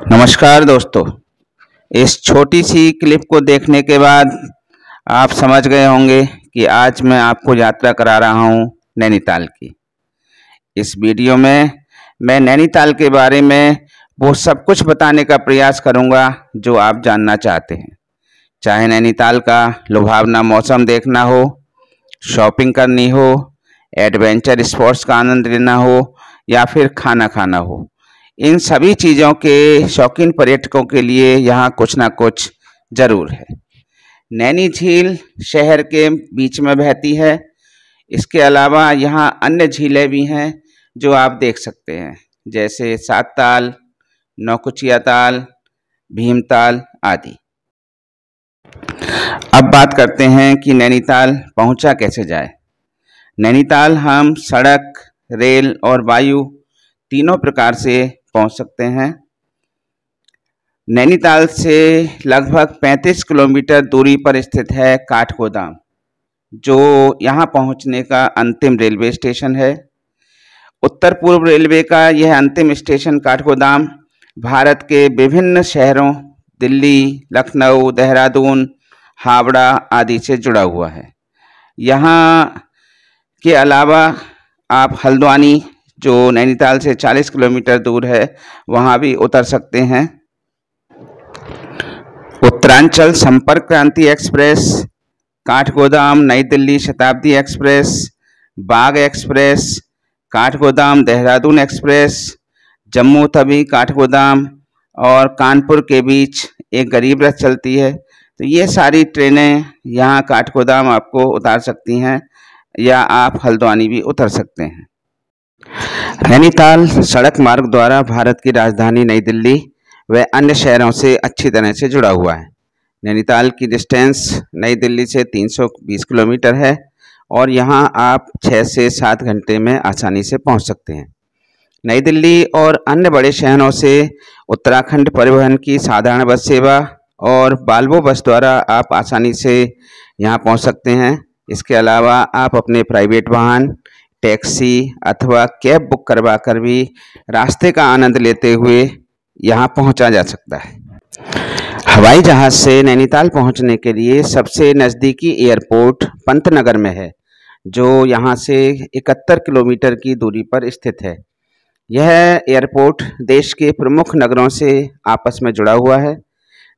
नमस्कार दोस्तों। इस छोटी सी क्लिप को देखने के बाद आप समझ गए होंगे कि आज मैं आपको यात्रा करा रहा हूं नैनीताल की। इस वीडियो में मैं नैनीताल के बारे में वो सब कुछ बताने का प्रयास करूंगा जो आप जानना चाहते हैं। चाहे नैनीताल का लुभावना मौसम देखना हो, शॉपिंग करनी हो, एडवेंचर स्पोर्ट्स का आनंद लेना हो या फिर खाना खाना हो, इन सभी चीज़ों के शौकीन पर्यटकों के लिए यहाँ कुछ ना कुछ ज़रूर है। नैनी झील शहर के बीच में बहती है। इसके अलावा यहाँ अन्य झीलें भी हैं जो आप देख सकते हैं, जैसे सात ताल, नौकुचिया ताल, भीमताल आदि। अब बात करते हैं कि नैनीताल पहुँचा कैसे जाए। नैनीताल हम सड़क, रेल और वायु तीनों प्रकार से पहुंच सकते हैं। नैनीताल से लगभग 35 किलोमीटर दूरी पर स्थित है काठगोदाम, जो यहां पहुंचने का अंतिम रेलवे स्टेशन है। उत्तर पूर्व रेलवे का यह अंतिम स्टेशन काठगोदाम भारत के विभिन्न शहरों दिल्ली, लखनऊ, देहरादून, हावड़ा आदि से जुड़ा हुआ है। यहाँ के अलावा आप हल्द्वानी, जो नैनीताल से 40 किलोमीटर दूर है, वहाँ भी उतर सकते हैं। उत्तरांचल संपर्क क्रांति एक्सप्रेस, काठगोदाम नई दिल्ली शताब्दी एक्सप्रेस, बाग एक्सप्रेस, काठगोदाम देहरादून एक्सप्रेस, जम्मू तवी काठगोदाम और कानपुर के बीच एक गरीब रथ चलती है। तो ये सारी ट्रेनें यहाँ काठगोदाम आपको उतार सकती हैं, या आप हल्द्वानी भी उतर सकते हैं। नैनीताल सड़क मार्ग द्वारा भारत की राजधानी नई दिल्ली व अन्य शहरों से अच्छी तरह से जुड़ा हुआ है। नैनीताल की डिस्टेंस नई दिल्ली से 320 किलोमीटर है और यहाँ आप 6 से 7 घंटे में आसानी से पहुँच सकते हैं। नई दिल्ली और अन्य बड़े शहरों से उत्तराखंड परिवहन की साधारण बस सेवा और वाल्वो बस द्वारा आप आसानी से यहाँ पहुँच सकते हैं। इसके अलावा आप अपने प्राइवेट वाहन, टैक्सी अथवा कैब बुक करवा कर भी रास्ते का आनंद लेते हुए यहाँ पहुँचा जा सकता है। हवाई जहाज़ से नैनीताल पहुँचने के लिए सबसे नज़दीकी एयरपोर्ट पंतनगर में है, जो यहाँ से 71 किलोमीटर की दूरी पर स्थित है। यह एयरपोर्ट देश के प्रमुख नगरों से आपस में जुड़ा हुआ है।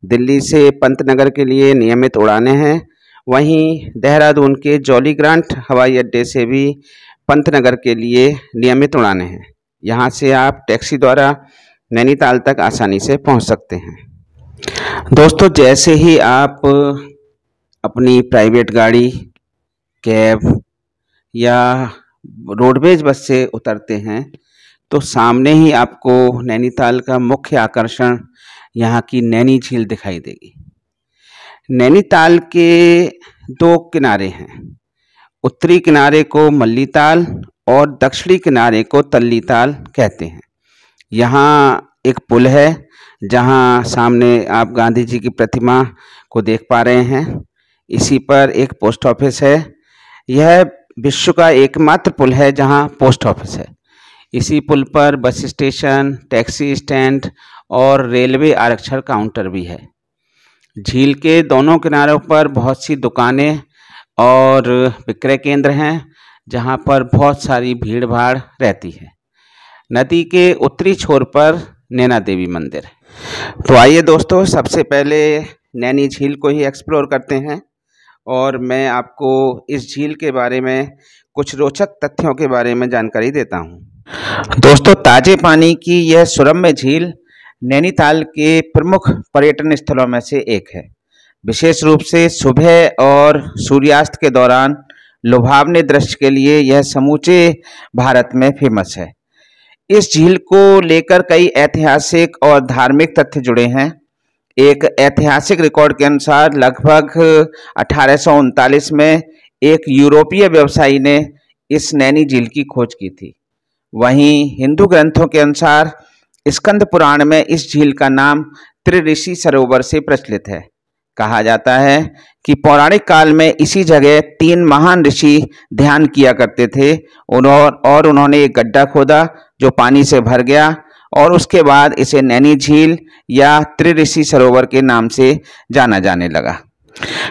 दिल्ली से पंतनगर के लिए नियमित उड़ानें हैं। वहीं देहरादून के जॉली ग्रांट हवाई अड्डे से भी पंतनगर के लिए नियमित उड़ानें हैं। यहाँ से आप टैक्सी द्वारा नैनीताल तक आसानी से पहुँच सकते हैं। दोस्तों, जैसे ही आप अपनी प्राइवेट गाड़ी, कैब या रोडवेज बस से उतरते हैं तो सामने ही आपको नैनीताल का मुख्य आकर्षण यहाँ की नैनी झील दिखाई देगी। नैनीताल के 2 किनारे हैं। उत्तरी किनारे को मल्लीताल और दक्षिणी किनारे को तल्लीताल कहते हैं। यहाँ एक पुल है जहाँ सामने आप गांधी जी की प्रतिमा को देख पा रहे हैं। इसी पर एक पोस्ट ऑफिस है। यह विश्व का एकमात्र पुल है जहाँ पोस्ट ऑफिस है। इसी पुल पर बस स्टेशन, टैक्सी स्टैंड और रेलवे आरक्षण काउंटर भी है। झील के दोनों किनारों पर बहुत सी दुकानें और विक्रय केंद्र हैं, जहां पर बहुत सारी भीड़ भाड़ रहती है। नदी के उत्तरी छोर पर नैना देवी मंदिर है। तो आइए दोस्तों, सबसे पहले नैनी झील को ही एक्सप्लोर करते हैं और मैं आपको इस झील के बारे में कुछ रोचक तथ्यों के बारे में जानकारी देता हूं। दोस्तों, ताजे पानी की यह सुरम्य झील नैनीताल के प्रमुख पर्यटन स्थलों में से एक है। विशेष रूप से सुबह और सूर्यास्त के दौरान लुभावने दृश्य के लिए यह समूचे भारत में फेमस है। इस झील को लेकर कई ऐतिहासिक और धार्मिक तथ्य जुड़े हैं। एक ऐतिहासिक रिकॉर्ड के अनुसार लगभग 1839 में एक यूरोपीय व्यवसायी ने इस नैनी झील की खोज की थी। वहीं हिंदू ग्रंथों के अनुसार स्कंद पुराण में इस झील का नाम त्रिऋषि सरोवर से प्रचलित है। कहा जाता है कि पौराणिक काल में इसी जगह 3 महान ऋषि ध्यान किया करते थे और उन्होंने एक गड्ढा खोदा जो पानी से भर गया और उसके बाद इसे नैनी झील या त्रिऋषि सरोवर के नाम से जाना जाने लगा।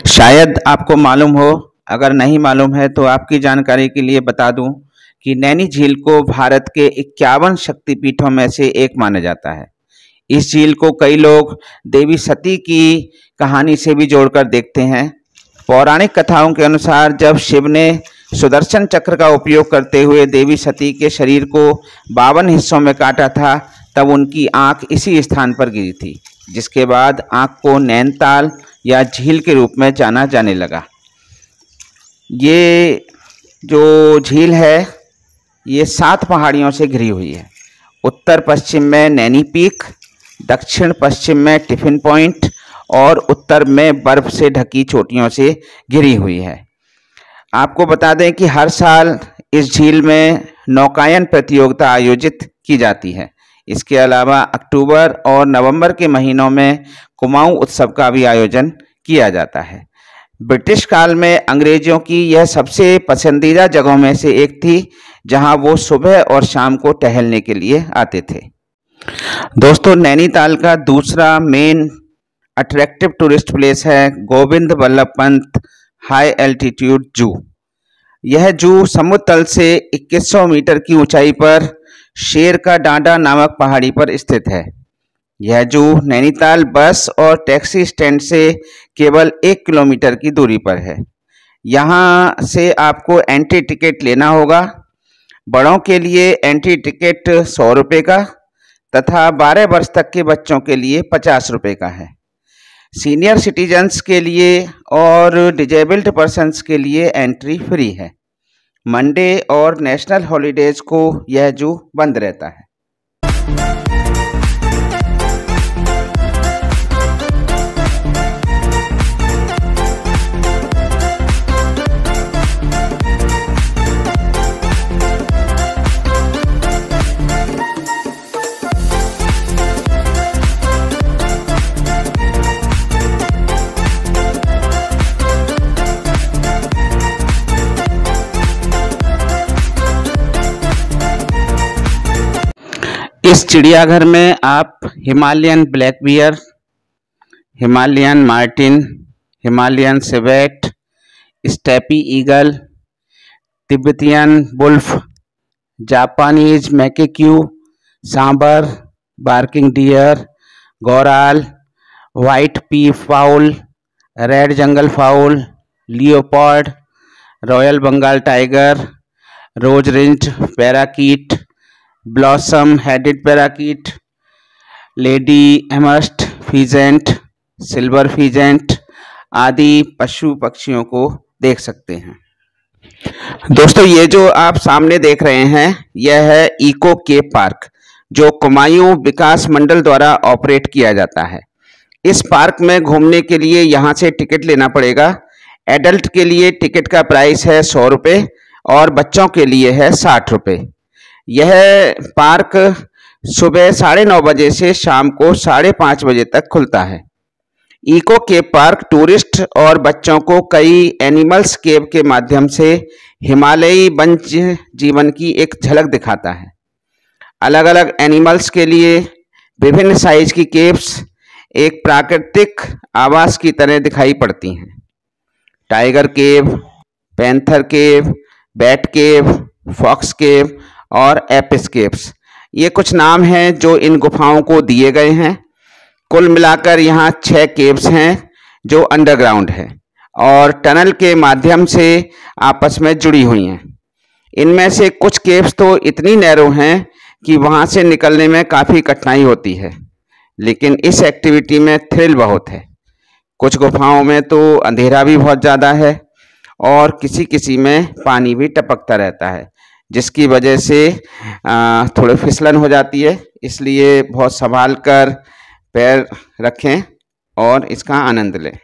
शायद आपको मालूम हो, अगर नहीं मालूम है तो आपकी जानकारी के लिए बता दूं कि नैनी झील को भारत के 51 शक्तिपीठों में से एक माना जाता है। इस झील को कई लोग देवी सती की कहानी से भी जोड़कर देखते हैं। पौराणिक कथाओं के अनुसार जब शिव ने सुदर्शन चक्र का उपयोग करते हुए देवी सती के शरीर को 52 हिस्सों में काटा था, तब उनकी आंख इसी स्थान पर गिरी थी, जिसके बाद आंख को नैनीताल या झील के रूप में जाना जाने लगा। ये जो झील है ये 7 पहाड़ियों से घिरी हुई है। उत्तर पश्चिम में नैनी पीक, दक्षिण पश्चिम में टिफिन पॉइंट और उत्तर में बर्फ से ढकी चोटियों से घिरी हुई है। आपको बता दें कि हर साल इस झील में नौकायन प्रतियोगिता आयोजित की जाती है। इसके अलावा अक्टूबर और नवंबर के महीनों में कुमाऊं उत्सव का भी आयोजन किया जाता है। ब्रिटिश काल में अंग्रेजों की यह सबसे पसंदीदा जगहों में से एक थी, जहां वो सुबह और शाम को टहलने के लिए आते थे। दोस्तों, नैनीताल का दूसरा मेन अट्रैक्टिव टूरिस्ट प्लेस है गोविंद बल्लभ पंत हाई एल्टीट्यूड जू। यह जू समुद्र तल से 2100 मीटर की ऊंचाई पर शेर का डांडा नामक पहाड़ी पर स्थित है। यह जू नैनीताल बस और टैक्सी स्टैंड से केवल 1 किलोमीटर की दूरी पर है। यहाँ से आपको एंट्री टिकट लेना होगा। बड़ों के लिए एंट्री टिकट 100 रुपये का तथा 12 वर्ष तक के बच्चों के लिए 50 रुपये का है। सीनियर सिटीजन्स के लिए और डिजेबल्ड पर्सन्स के लिए एंट्री फ्री है। मंडे और नेशनल हॉलीडेज को यह जू बंद रहता है। इस चिड़ियाघर में आप Himalayan black bear, Himalayan marten, Himalayan civet, steppe eagle, Tibetan wolf, Japanese macaque, sambar, barking deer, goral, white peafowl, red jungle fowl, leopard, royal Bengal tiger, rose ringed parakeet, blossom headed parakeet, lady Amherst pheasant, silver pheasant आदि पशु पक्षियों को देख सकते हैं। दोस्तों, ये जो आप सामने देख रहे हैं यह है इको केप पार्क, जो कुमायूं विकास मंडल द्वारा ऑपरेट किया जाता है। इस पार्क में घूमने के लिए यहाँ से टिकट लेना पड़ेगा। एडल्ट के लिए टिकट का प्राइस है 100 रुपये और बच्चों के लिए है 60 रुपये। यह पार्क सुबह 9:30 बजे से शाम को 5:30 बजे तक खुलता है। इको केप पार्क टूरिस्ट और बच्चों को कई एनिमल्स केव के माध्यम से हिमालयी वन्य जीवन की एक झलक दिखाता है। अलग अलग एनिमल्स के लिए विभिन्न साइज की केव्स एक प्राकृतिक आवास की तरह दिखाई पड़ती हैं। टाइगर केव, पैंथर केव, बैट केव, फॉक्स केव और एपिस केव्स, ये कुछ नाम हैं जो इन गुफाओं को दिए गए हैं। कुल मिलाकर यहाँ 6 केव्स हैं जो अंडरग्राउंड हैं और टनल के माध्यम से आपस में जुड़ी हुई हैं। इनमें से कुछ केव्स तो इतनी नैरो हैं कि वहाँ से निकलने में काफ़ी कठिनाई होती है, लेकिन इस एक्टिविटी में थ्रिल बहुत है। कुछ गुफाओं में तो अंधेरा भी बहुत ज़्यादा है और किसी किसी में पानी भी टपकता रहता है, जिसकी वजह से थोड़ी फिसलन हो जाती है। इसलिए बहुत संभाल कर पैर रखें और इसका आनंद लें।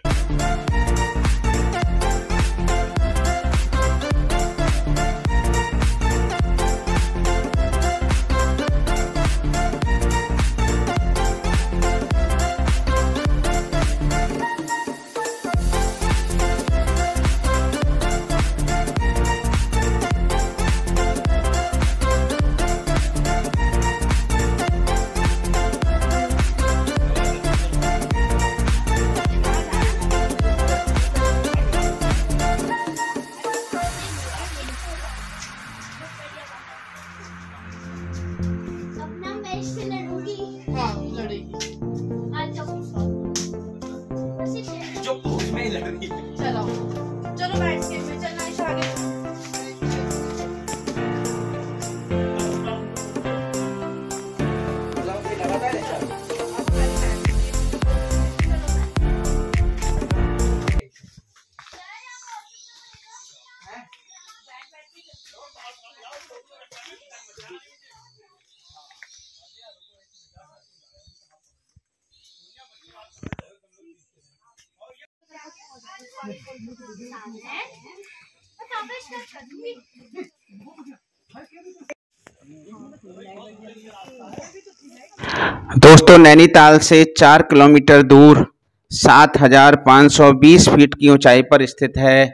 दोस्तों, नैनीताल से 4 किलोमीटर दूर 7,520 फीट की ऊंचाई पर स्थित है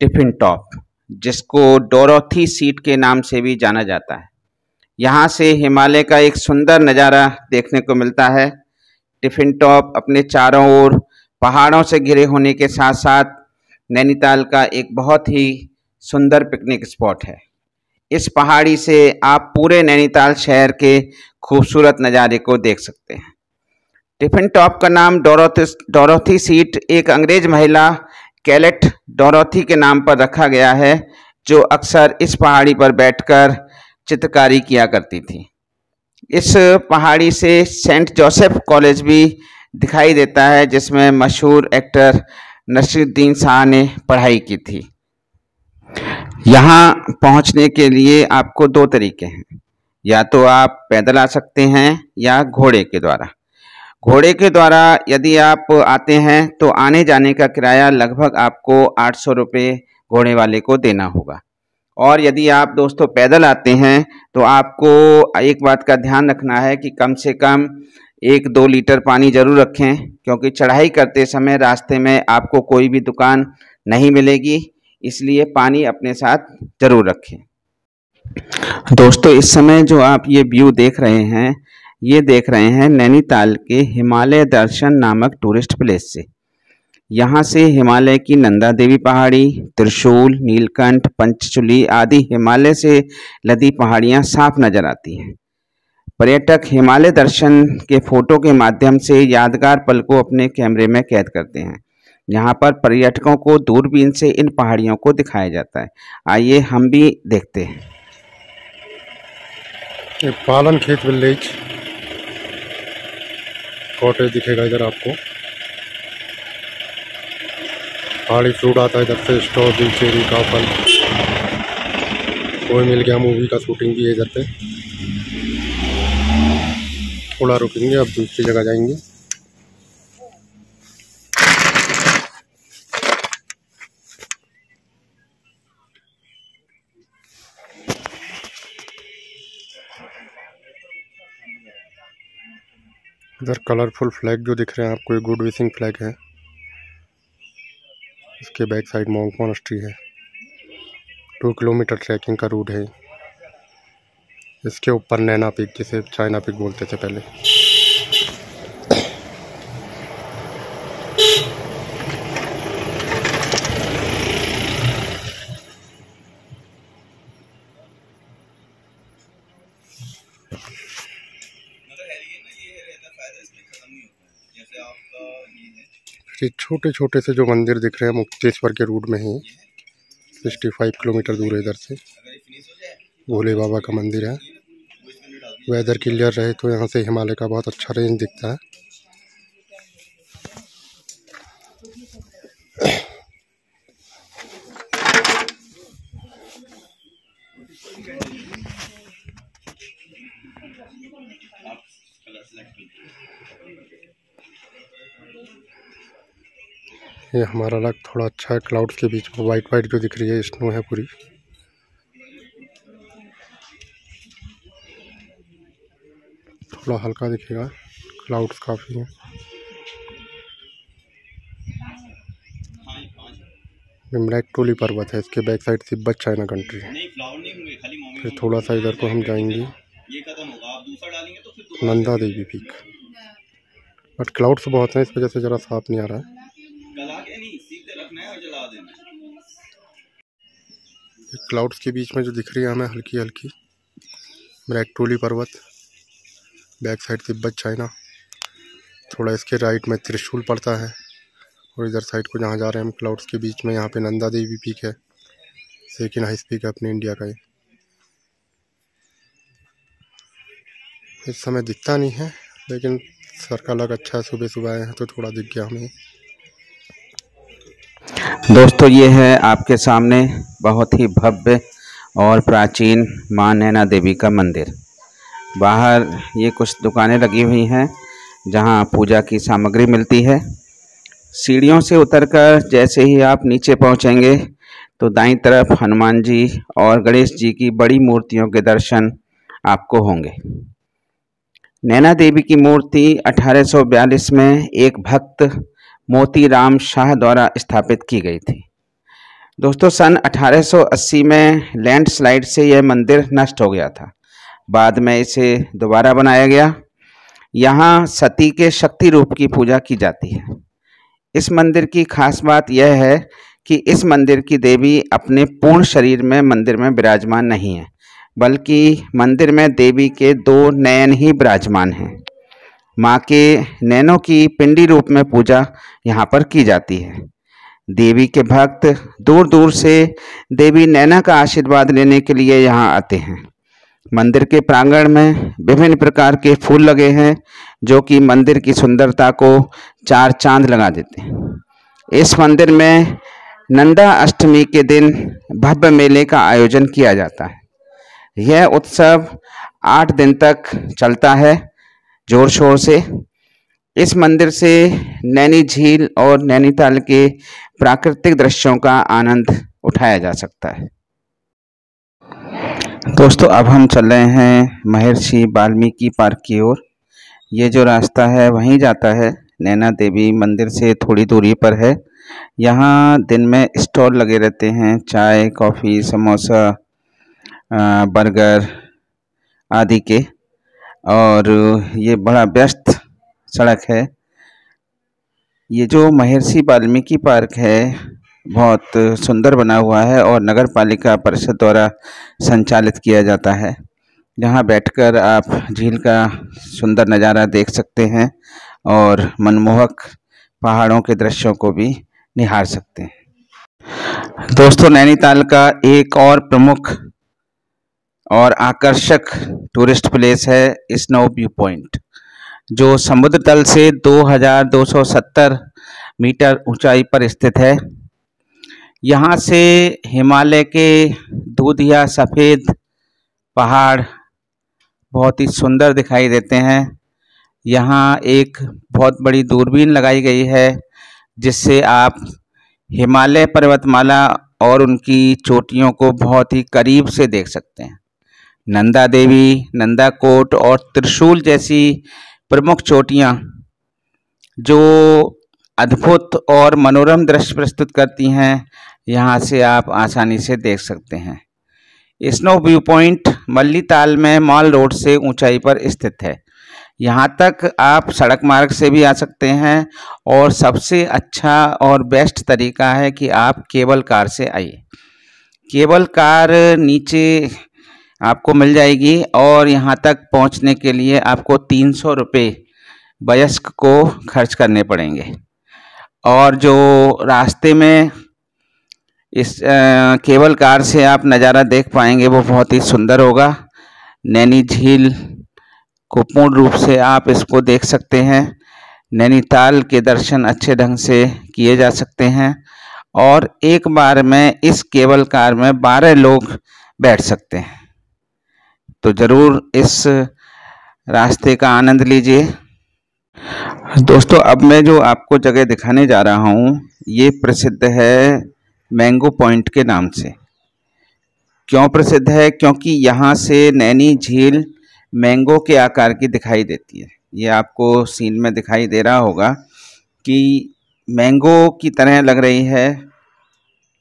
टिफिन टॉप, जिसको डोरोथी सीट के नाम से भी जाना जाता है। यहाँ से हिमालय का एक सुंदर नज़ारा देखने को मिलता है। टिफिन टॉप अपने चारों ओर पहाड़ों से घिरे होने के साथ साथ नैनीताल का एक बहुत ही सुंदर पिकनिक स्पॉट है। इस पहाड़ी से आप पूरे नैनीताल शहर के खूबसूरत नज़ारे को देख सकते हैं। टिफिन टॉप का नाम डोरोथी सीट एक अंग्रेज महिला कैलेट डोरोथी के नाम पर रखा गया है, जो अक्सर इस पहाड़ी पर बैठकर चित्रकारी किया करती थी। इस पहाड़ी से सेंट जोसेफ कॉलेज भी दिखाई देता है, जिसमें मशहूर एक्टर नसीरुद्दीन शाह ने पढ़ाई की थी। यहाँ पहुँचने के लिए आपको 2 तरीके हैं, या तो आप पैदल आ सकते हैं या घोड़े के द्वारा। घोड़े के द्वारा यदि आप आते हैं तो आने जाने का किराया लगभग आपको 800 रुपये घोड़े वाले को देना होगा। और यदि आप दोस्तों पैदल आते हैं तो आपको एक बात का ध्यान रखना है कि कम से कम 1-2 लीटर पानी ज़रूर रखें, क्योंकि चढ़ाई करते समय रास्ते में आपको कोई भी दुकान नहीं मिलेगी, इसलिए पानी अपने साथ ज़रूर रखें। दोस्तों, इस समय जो आप ये व्यू देख रहे हैं, ये देख रहे हैं नैनीताल के हिमालय दर्शन नामक टूरिस्ट प्लेस से। यहाँ से हिमालय की नंदा देवी पहाड़ी, त्रिशूल, नीलकंठ, पंचचूली आदि हिमालय से लदी पहाड़ियाँ साफ नजर आती हैं। पर्यटक हिमालय दर्शन के फोटो के माध्यम से यादगार पल को अपने कैमरे में कैद करते हैं। यहाँ पर पर्यटकों को दूरबीन से इन पहाड़ियों को दिखाया जाता है। आइए हम भी देखते हैं। ये पालन खेत विलेज कॉटेज दिखेगा इधर आपको। पहाड़ी फ्रूट आता है इधर से, स्ट्रॉबेरी, चेरी का फल। कोई मिल गया मूवी का शूटिंग भी है इधर पे। थोड़ा रुकेंगे, अब दूसरी जगह जाएंगे। इधर कलरफुल फ्लैग जो दिख रहे हैं आपको, ये गुड विशिंग फ्लैग है। इसके बैक साइड मॉन्क मॉनेस्ट्री है। 2 किलोमीटर ट्रैकिंग का रूट है। इसके ऊपर नैना पीक, जिसे चाइना पीक बोलते थे पहले। ये छोटे छोटे से जो मंदिर दिख रहे हैं मुक्तेश्वर के रूट में ही 65 किलोमीटर दूर है इधर से। भोले बाबा का मंदिर है। वेदर क्लियर रहे तो यहाँ से हिमालय का बहुत अच्छा रेंज दिखता है। ये हमारा लग थोड़ा अच्छा है। क्लाउड्स के बीच में वाइट वाइट जो दिख रही है स्नो है पूरी। थोड़ा हल्का दिखेगा, क्लाउड्स काफ़ी हैं। मैक्टोली पर्वत है, इसके back side Tibet China country है। फिर थोड़ा सा इधर को हम जाएंगे Nanda Devi peak, but clouds बहुत हैं इस वजह से ज़रा साफ नहीं आ रहा है। क्लाउड्स के बीच में जो दिख रही है हमें हल्की हल्की मैक्टोली पर्वत, बैक साइड तिब्बत चाइना। थोड़ा इसके राइट में त्रिशूल पड़ता है, और इधर साइड को जहाँ जा रहे हैं हम क्लाउड्स के बीच में, यहाँ पे नंदा देवी पीक है, सेकेंड हाईएस्ट पीक है अपने इंडिया का। इस समय दिखता नहीं है, लेकिन सर का लग अच्छा है, सुबह सुबह आए हैं तो थोड़ा दिख गया हमें। दोस्तों ये है आपके सामने बहुत ही भव्य और प्राचीन मां नैना देवी का मंदिर। बाहर ये कुछ दुकानें लगी हुई हैं जहां पूजा की सामग्री मिलती है। सीढ़ियों से उतरकर जैसे ही आप नीचे पहुंचेंगे तो दाईं तरफ हनुमान जी और गणेश जी की बड़ी मूर्तियों के दर्शन आपको होंगे। नैना देवी की मूर्ति 1842 में एक भक्त मोतीराम शाह द्वारा स्थापित की गई थी। दोस्तों सन 1880 में लैंडस्लाइड से यह मंदिर नष्ट हो गया था। बाद में इसे दोबारा बनाया गया। यहाँ सती के शक्ति रूप की पूजा की जाती है। इस मंदिर की खास बात यह है कि इस मंदिर की देवी अपने पूर्ण शरीर में मंदिर में विराजमान नहीं है, बल्कि मंदिर में देवी के 2 नयन ही विराजमान हैं। माँ के नैनों की पिंडी रूप में पूजा यहाँ पर की जाती है। देवी के भक्त दूर दूर से देवी नैना का आशीर्वाद लेने के लिए यहाँ आते हैं। मंदिर के प्रांगण में विभिन्न प्रकार के फूल लगे हैं जो कि मंदिर की सुंदरता को 4 चांद लगा देते हैं। इस मंदिर में नंदा अष्टमी के दिन भव्य मेले का आयोजन किया जाता है। यह उत्सव 8 दिन तक चलता है जोर शोर से। इस मंदिर से नैनी झील और नैनीताल के प्राकृतिक दृश्यों का आनंद उठाया जा सकता है। दोस्तों अब हम चल रहे हैं महर्षि वाल्मीकि पार्क की ओर। ये जो रास्ता है वहीं जाता है, नैना देवी मंदिर से थोड़ी दूरी पर है। यहाँ दिन में स्टॉल लगे रहते हैं, चाय कॉफ़ी समोसा बर्गर आदि के, और ये बड़ा व्यस्त सड़क है। ये जो महर्षि वाल्मीकि पार्क है बहुत सुंदर बना हुआ है और नगर पालिका परिषद द्वारा संचालित किया जाता है। यहाँ बैठकर आप झील का सुंदर नज़ारा देख सकते हैं और मनमोहक पहाड़ों के दृश्यों को भी निहार सकते हैं। दोस्तों नैनीताल का एक और प्रमुख और आकर्षक टूरिस्ट प्लेस है स्नो व्यू पॉइंट, जो समुद्र तल से 2270 मीटर ऊंचाई पर स्थित है। यहाँ से हिमालय के दूधिया सफ़ेद पहाड़ बहुत ही सुंदर दिखाई देते हैं। यहाँ एक बहुत बड़ी दूरबीन लगाई गई है जिससे आप हिमालय पर्वतमाला और उनकी चोटियों को बहुत ही करीब से देख सकते हैं। नंदा देवी, नंदाकोट और त्रिशूल जैसी प्रमुख चोटियाँ जो अद्भुत और मनोरम दृश्य प्रस्तुत करती हैं, यहाँ से आप आसानी से देख सकते हैं। स्नो व्यू पॉइंट मल्लीताल में मॉल रोड से ऊंचाई पर स्थित है। यहाँ तक आप सड़क मार्ग से भी आ सकते हैं और सबसे अच्छा और बेस्ट तरीका है कि आप केबल कार से आइए। केबल कार नीचे आपको मिल जाएगी और यहाँ तक पहुँचने के लिए आपको 300 रुपये वयस्क को खर्च करने पड़ेंगे। और जो रास्ते में इस केबल कार से आप नज़ारा देख पाएंगे वो बहुत ही सुंदर होगा। नैनी झील को पूर्ण रूप से आप इसको देख सकते हैं। नैनीताल के दर्शन अच्छे ढंग से किए जा सकते हैं और एक बार में इस केबल कार में 12 लोग बैठ सकते हैं। तो ज़रूर इस रास्ते का आनंद लीजिए। दोस्तों अब मैं जो आपको जगह दिखाने जा रहा हूँ ये प्रसिद्ध है मैंगो पॉइंट के नाम से। क्यों प्रसिद्ध है? क्योंकि यहाँ से नैनी झील मैंगो के आकार की दिखाई देती है। ये आपको सीन में दिखाई दे रहा होगा कि मैंगो की तरह लग रही है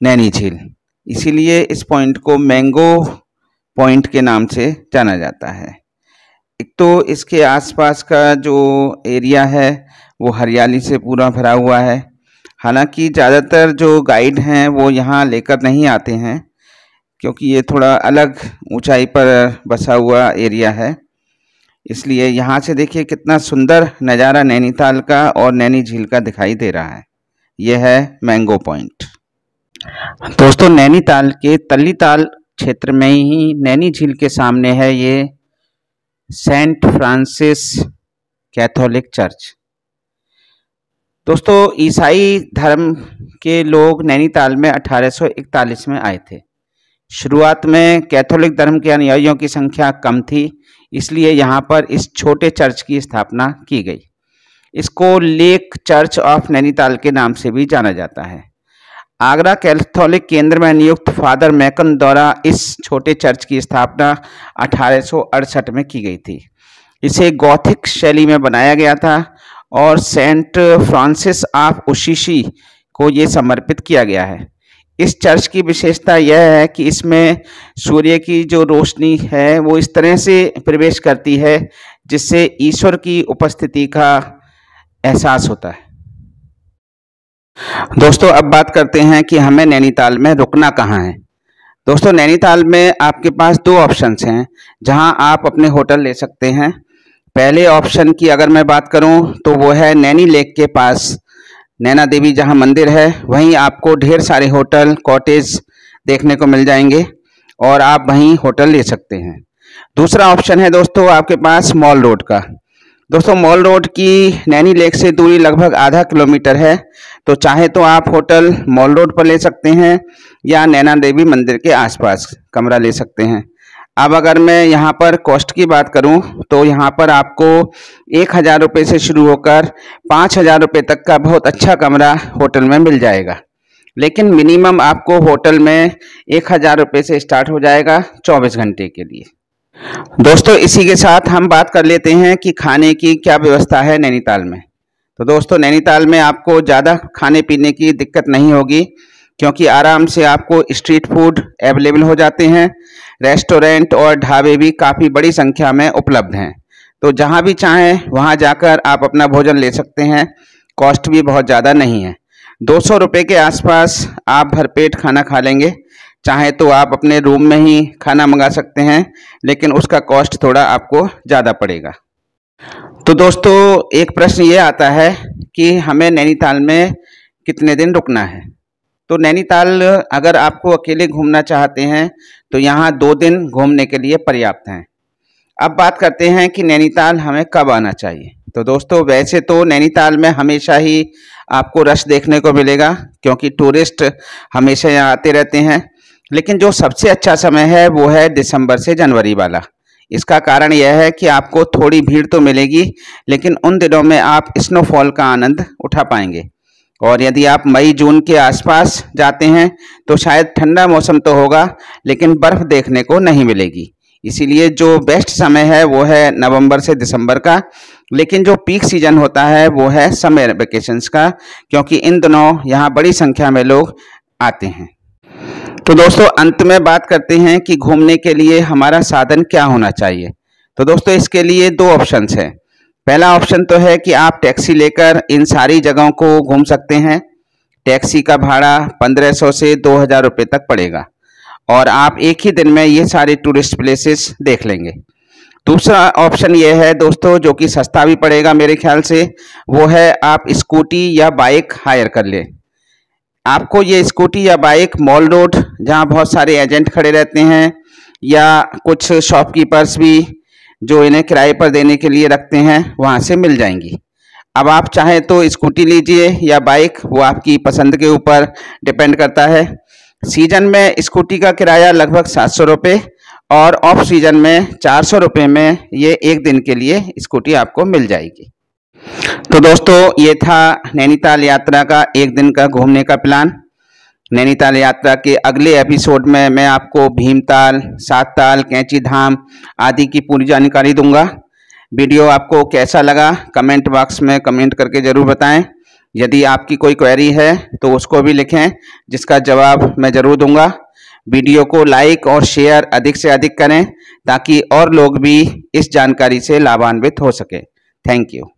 नैनी झील, इसीलिए इस पॉइंट को मैंगो पॉइंट के नाम से जाना जाता है। एक तो इसके आसपास का जो एरिया है वो हरियाली से पूरा भरा हुआ है। हालांकि ज़्यादातर जो गाइड हैं वो यहाँ लेकर नहीं आते हैं क्योंकि ये थोड़ा अलग ऊंचाई पर बसा हुआ एरिया है, इसलिए यहाँ से देखिए कितना सुंदर नज़ारा नैनीताल का और नैनी झील का दिखाई दे रहा है। यह है मैंगो पॉइंट। दोस्तों नैनीताल के तल्लीताल क्षेत्र में ही नैनी झील के सामने है ये सेंट फ्रांसिस कैथोलिक चर्च। दोस्तों ईसाई धर्म के लोग नैनीताल में 1841 में आए थे। शुरुआत में कैथोलिक धर्म के अनुयायियों की संख्या कम थी, इसलिए यहाँ पर इस छोटे चर्च की स्थापना की गई। इसको लेक चर्च ऑफ नैनीताल के नाम से भी जाना जाता है। आगरा कैथोलिक केंद्र में नियुक्त फादर मैकन द्वारा इस छोटे चर्च की स्थापना 1868 में की गई थी। इसे गॉथिक शैली में बनाया गया था और सेंट फ्रांसिस ऑफ असीसी को ये समर्पित किया गया है। इस चर्च की विशेषता यह है कि इसमें सूर्य की जो रोशनी है वो इस तरह से प्रवेश करती है जिससे ईश्वर की उपस्थिति का एहसास होता है। दोस्तों अब बात करते हैं कि हमें नैनीताल में रुकना कहाँ है। दोस्तों नैनीताल में आपके पास दो ऑप्शंस हैं जहां आप अपने होटल ले सकते हैं। पहले ऑप्शन की अगर मैं बात करूं तो वो है नैनी लेक के पास नैना देवी जहां मंदिर है, वहीं आपको ढेर सारे होटल कॉटेज देखने को मिल जाएंगे और आप वहीं होटल ले सकते हैं। दूसरा ऑप्शन है दोस्तों आपके पास मॉल रोड का। दोस्तों मॉल रोड की नैनी लेक से दूरी लगभग आधा किलोमीटर है, तो चाहे तो आप होटल मॉल रोड पर ले सकते हैं या नैना देवी मंदिर के आसपास कमरा ले सकते हैं। अब अगर मैं यहाँ पर कॉस्ट की बात करूँ तो यहाँ पर आपको 1000 रुपये से शुरू होकर 5000 रुपये तक का बहुत अच्छा कमरा होटल में मिल जाएगा, लेकिन मिनिमम आपको होटल में 1000 रुपये से स्टार्ट हो जाएगा 24 घंटे के लिए। दोस्तों इसी के साथ हम बात कर लेते हैं कि खाने की क्या व्यवस्था है नैनीताल में। तो दोस्तों नैनीताल में आपको ज़्यादा खाने पीने की दिक्कत नहीं होगी, क्योंकि आराम से आपको स्ट्रीट फूड अवेलेबल हो जाते हैं। रेस्टोरेंट और ढाबे भी काफ़ी बड़ी संख्या में उपलब्ध हैं, तो जहां भी चाहें वहां जाकर आप अपना भोजन ले सकते हैं। कॉस्ट भी बहुत ज़्यादा नहीं है, 200 रुपये के आसपास आप भरपेट खाना खा लेंगे। चाहे तो आप अपने रूम में ही खाना मंगा सकते हैं, लेकिन उसका कॉस्ट थोड़ा आपको ज़्यादा पड़ेगा। तो दोस्तों एक प्रश्न ये आता है कि हमें नैनीताल में कितने दिन रुकना है। तो नैनीताल अगर आपको अकेले घूमना चाहते हैं तो यहाँ 2 दिन घूमने के लिए पर्याप्त हैं। अब बात करते हैं कि नैनीताल हमें कब आना चाहिए। तो दोस्तों वैसे तो नैनीताल में हमेशा ही आपको रश देखने को मिलेगा, क्योंकि टूरिस्ट हमेशा यहाँ आते रहते हैं, लेकिन जो सबसे अच्छा समय है वो है दिसंबर से जनवरी वाला। इसका कारण यह है कि आपको थोड़ी भीड़ तो मिलेगी, लेकिन उन दिनों में आप स्नोफॉल का आनंद उठा पाएंगे। और यदि आप मई जून के आसपास जाते हैं तो शायद ठंडा मौसम तो होगा, लेकिन बर्फ़ देखने को नहीं मिलेगी। इसीलिए जो बेस्ट समय है वो है नवंबर से दिसंबर का, लेकिन जो पीक सीजन होता है वो है समर वेकेशंस का, क्योंकि इन दिनों यहाँ बड़ी संख्या में लोग आते हैं। तो दोस्तों अंत में बात करते हैं कि घूमने के लिए हमारा साधन क्या होना चाहिए। तो दोस्तों इसके लिए 2 ऑप्शंस हैं। पहला ऑप्शन तो है कि आप टैक्सी लेकर इन सारी जगहों को घूम सकते हैं। टैक्सी का भाड़ा 1500 से 2000 रुपये तक पड़ेगा और आप एक ही दिन में ये सारे टूरिस्ट प्लेसेस देख लेंगे। दूसरा ऑप्शन ये है दोस्तों, जो कि सस्ता भी पड़ेगा मेरे ख्याल से, वो है आप स्कूटी या बाइक हायर कर लें। आपको ये स्कूटी या बाइक मॉल रोड, जहाँ बहुत सारे एजेंट खड़े रहते हैं, या कुछ शॉपकीपर्स भी जो इन्हें किराए पर देने के लिए रखते हैं, वहाँ से मिल जाएंगी। अब आप चाहें तो स्कूटी लीजिए या बाइक, वो आपकी पसंद के ऊपर डिपेंड करता है। सीजन में स्कूटी का किराया लगभग 700 रुपये और ऑफ सीजन में 400 रुपये में ये एक दिन के लिए स्कूटी आपको मिल जाएगी। तो दोस्तों ये था नैनीताल यात्रा का एक दिन का घूमने का प्लान। नैनीताल यात्रा के अगले एपिसोड में मैं आपको भीमताल, सातताल, कैंची धाम आदि की पूरी जानकारी दूंगा। वीडियो आपको कैसा लगा कमेंट बॉक्स में कमेंट करके ज़रूर बताएं। यदि आपकी कोई क्वेरी है तो उसको भी लिखें, जिसका जवाब मैं ज़रूर दूंगा। वीडियो को लाइक और शेयर अधिक से अधिक करें ताकि और लोग भी इस जानकारी से लाभान्वित हो सके। Thank you.